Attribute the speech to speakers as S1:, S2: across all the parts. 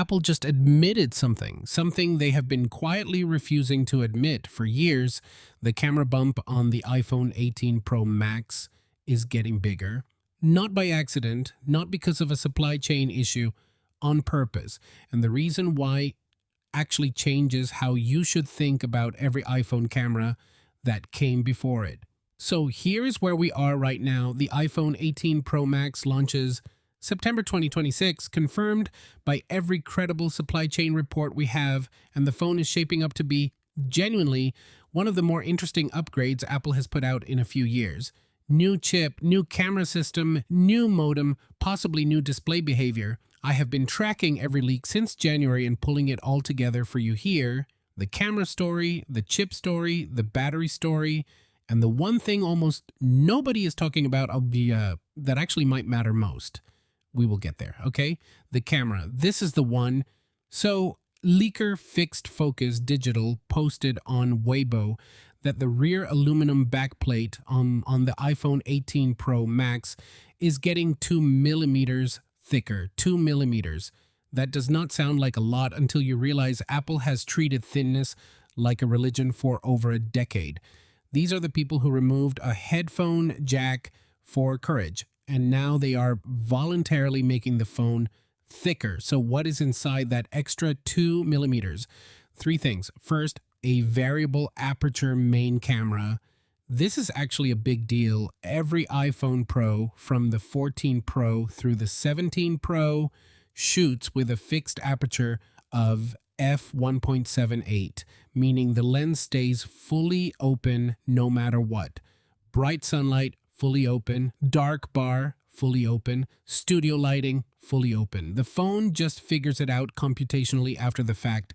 S1: Apple just admitted something they have been quietly refusing to admit for years. The camera bump on the iPhone 18 Pro Max is getting bigger. Not by accident, not because of a supply chain issue, on purpose. And the reason why actually changes how you should think about every iPhone camera that came before it. So here is where we are right now. The iPhone 18 Pro Max launches September 2026, confirmed by every credible supply chain report we have, and the phone is shaping up to be genuinely one of the more interesting upgrades Apple has put out in a few years. New chip, new camera system, new modem, possibly new display behavior. I have been tracking every leak since January and pulling it all together for you here. The camera story, the chip story, the battery story, and the one thing almost nobody is talking about that actually might matter most. We will get there, okay? The camera. This is the one. So, Leaker Fixed Focus Digital posted on Weibo that the rear aluminum backplate on the iPhone 18 Pro Max is getting 2 millimeters thicker. 2 millimeters. That does not sound like a lot until you realize Apple has treated thinness like a religion for over a decade. These are the people who removed a headphone jack for courage, and now they are voluntarily making the phone thicker. So what is inside that extra 2 millimeters? Three things. First, a variable aperture main camera. This is actually a big deal. Every iPhone Pro, from the 14 Pro through the 17 Pro, shoots with a fixed aperture of f1.78, meaning the lens stays fully open no matter what. Bright sunlight, fully open. Dark bar, fully open. Studio lighting, fully open. The phone just figures it out computationally after the fact.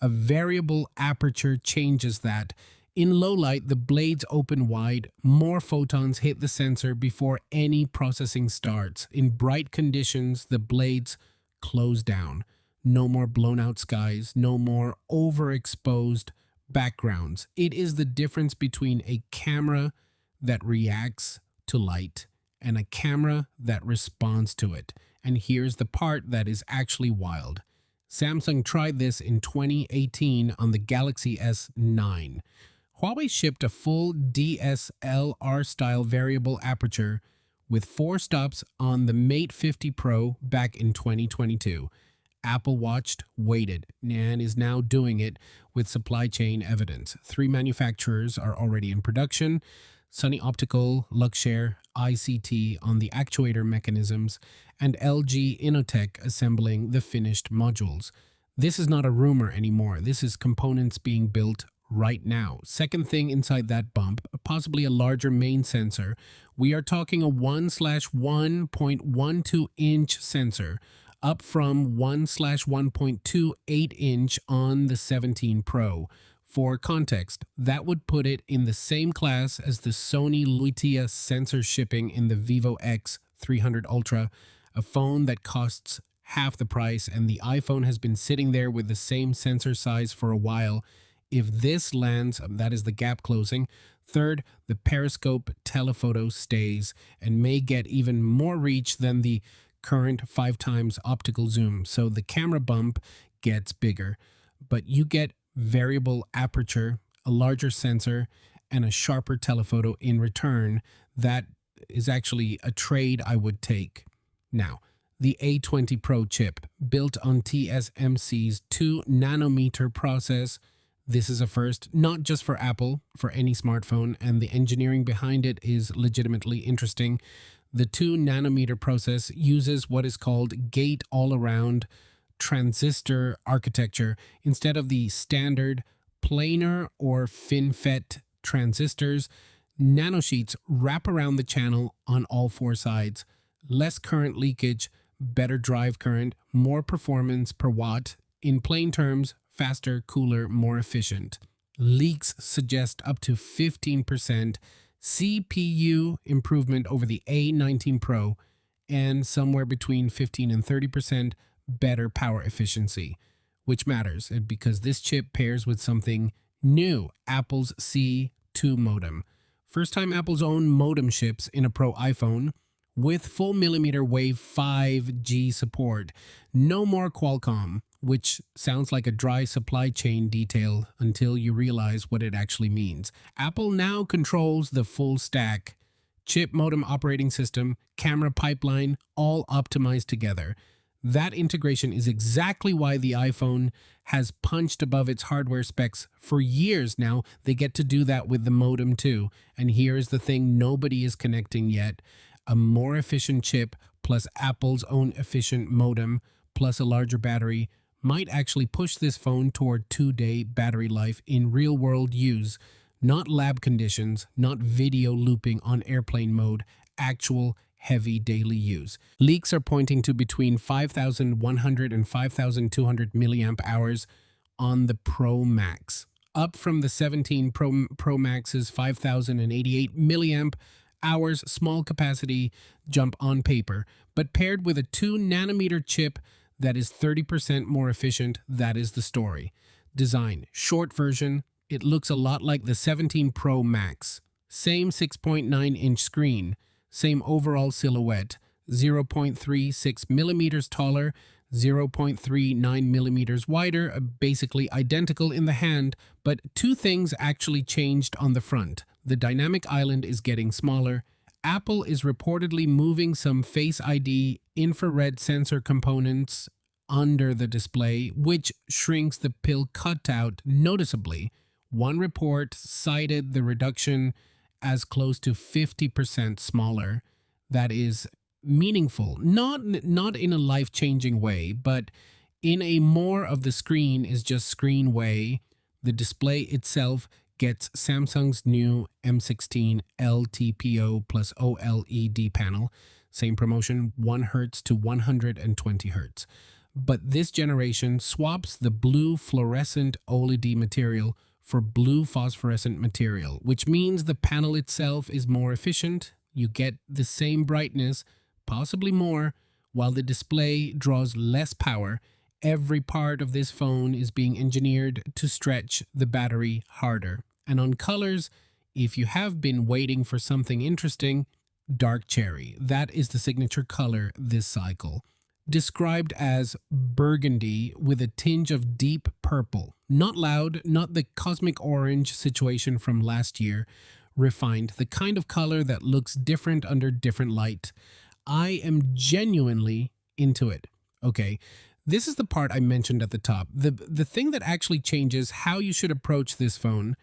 S1: A variable aperture changes that. In low light, the blades open wide. More photons hit the sensor before any processing starts. In bright conditions, the blades close down. No more blown out skies. No more overexposed backgrounds. It is the difference between a camera that reacts to light and a camera that responds to it. And here's the part that is actually wild. Samsung tried this in 2018 on the Galaxy S9. Huawei shipped a full DSLR-style variable aperture with 4 stops on the Mate 50 Pro back in 2022. Apple watched, waited, and is now doing it with supply chain evidence. 3 manufacturers are already in production: Sunny Optical, Luxshare, ICT on the actuator mechanisms, and LG Innotek assembling the finished modules. This is not a rumor anymore. This is components being built right now. Second thing inside that bump, possibly a larger main sensor. We are talking a 1/1.12 inch sensor, up from 1/1.28 inch on the 17 Pro. For context, that would put it in the same class as the Sony Luitia sensor shipping in the Vivo X300 Ultra, a phone that costs half the price, and the iPhone has been sitting there with the same sensor size for a while. If this lands, that is the gap closing. Third, the periscope telephoto stays and may get even more reach than the current 5 times optical zoom. So the camera bump gets bigger, but you get variable aperture, a larger sensor, and a sharper telephoto in return. That is actually a trade I would take. Now, the A20 Pro chip, built on TSMC's 2 nanometer process. This is a first, not just for Apple, for any smartphone, and the engineering behind it is legitimately interesting. The 2 nanometer process uses what is called gate-all-around transistor architecture instead of the standard planar or FinFET transistors. Nanosheets wrap around the channel on all 4 sides. Less current leakage, better drive current, more performance per watt. In plain terms, faster, cooler, more efficient. Leaks suggest up to 15% CPU improvement over the A19 Pro, and somewhere between 15 and 30% better power efficiency, which matters because this chip pairs with something new, Apple's C2 modem. First time Apple's own modem ships in a Pro iPhone with full millimeter wave 5G support. No more Qualcomm. which sounds like a dry supply chain detail until you realize what it actually means. Apple now controls the full stack: chip, modem, operating system, camera pipeline, all optimized together. That integration is exactly why the iPhone has punched above its hardware specs for years now. They get to do that with the modem too. And here's the thing nobody is connecting yet: a more efficient chip plus Apple's own efficient modem plus a larger battery might actually push this phone toward 2-day battery life in real-world use, not lab conditions, not video looping on airplane mode, actual heavy daily use. Leaks are pointing to between 5,100 and 5,200 milliamp hours on the Pro Max, up from the 17 Pro Max's 5,088 milliamp hours small capacity jump on paper, but paired with a 2-nanometer chip that is 30% more efficient. That is the story. Design: short version, it looks a lot like the 17 Pro Max. Same 6.9-inch screen, same overall silhouette, 0.36 millimeters taller, 0.39 millimeters wider, basically identical in the hand, but two things actually changed on the front. The dynamic island is getting smaller. Apple is reportedly moving some Face ID infrared sensor components under the display, which shrinks the pill cutout noticeably. One report cited the reduction as close to 50% smaller. That is meaningful, not in a life-changing way, but in a more of the screen is just screen way. The display itself gets Samsung's new M16 LTPO plus OLED panel. Same promotion, 1 Hz to 120 Hz. But this generation swaps the blue fluorescent OLED material for blue phosphorescent material, which means the panel itself is more efficient. You get the same brightness, possibly more, while the display draws less power. Every part of this phone is being engineered to stretch the battery harder. And on colors, if you have been waiting for something interesting, dark cherry. That is the signature color this cycle. Described as burgundy with a tinge of deep purple. Not loud, not the cosmic orange situation from last year. Refined, the kind of color that looks different under different light. I am genuinely into it. Okay, this is the part I mentioned at the top. The thing that actually changes how you should approach this phone.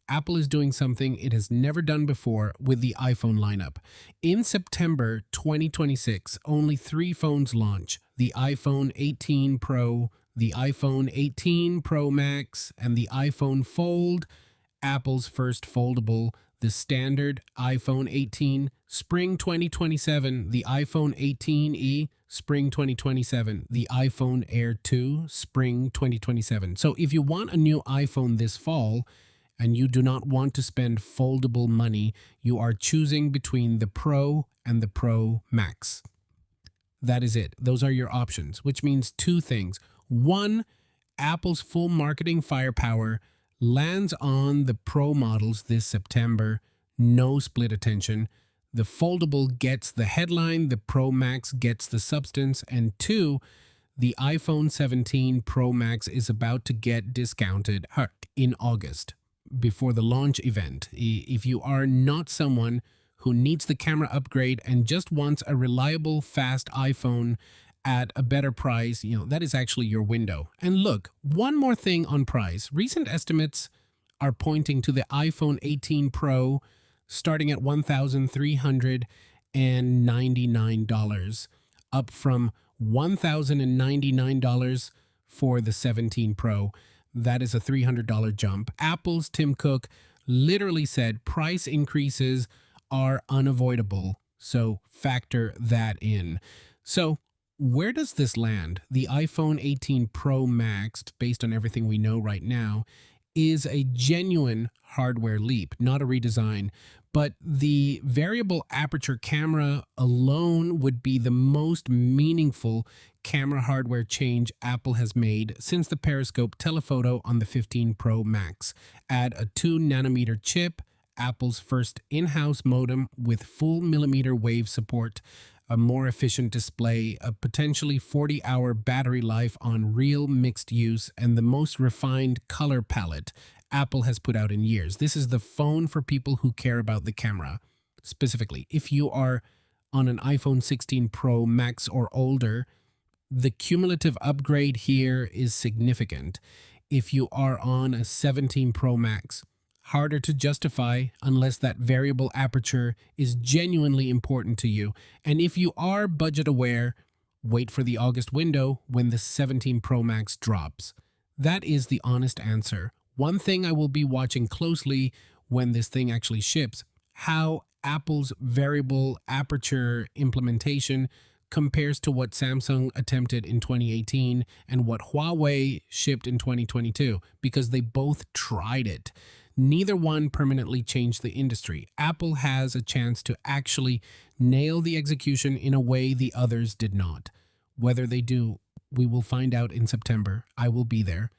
S1: Apple is doing something it has never done before with the iPhone lineup. In September 2026, only 3 phones launch: the iPhone 18 Pro, the iPhone 18 Pro Max, and the iPhone Fold, Apple's first foldable, the standard iPhone 18, spring 2027, the iPhone 18e, spring 2027, the iPhone Air 2, spring 2027. So if you want a new iPhone this fall, and you do not want to spend foldable money, you are choosing between the Pro and the Pro Max. That is it. Those are your options, which means 2 things. 1, Apple's full marketing firepower lands on the Pro models this September. No split attention. The foldable gets the headline, the Pro Max gets the substance. And 2, the iPhone 17 Pro Max is about to get discounted in August, before the launch event. If you are not someone who needs the camera upgrade and just wants a reliable, fast iPhone at a better price, that is actually your window. And look, one more thing on price. Recent estimates are pointing to the iPhone 18 Pro starting at $1,399, up from $1,099 for the 17 Pro. That is a $300 jump. Apple's Tim Cook literally said price increases are unavoidable, so factor that in. So where does this land? The iPhone 18 Pro Max, based on everything we know right now, is a genuine hardware leap, not a redesign. But the variable aperture camera alone would be the most meaningful camera hardware change Apple has made since the periscope telephoto on the 15 Pro Max. Add a 2-nanometer chip, Apple's first in-house modem with full millimeter wave support, a more efficient display, a potentially 40-hour battery life on real mixed use, and the most refined color palette Apple has put out in years. This is the phone for people who care about the camera. Specifically, if you are on an iPhone 16 Pro Max or older, the cumulative upgrade here is significant. If you are on a 17 Pro Max, harder to justify unless that variable aperture is genuinely important to you. And if you are budget aware, wait for the August window when the 17 Pro Max drops. That is the honest answer. One thing I will be watching closely when this thing actually ships, how Apple's variable aperture implementation compares to what Samsung attempted in 2018 and what Huawei shipped in 2022, because they both tried it. Neither one permanently changed the industry. Apple has a chance to actually nail the execution in a way the others did not. Whether they do, we will find out in September. I will be there.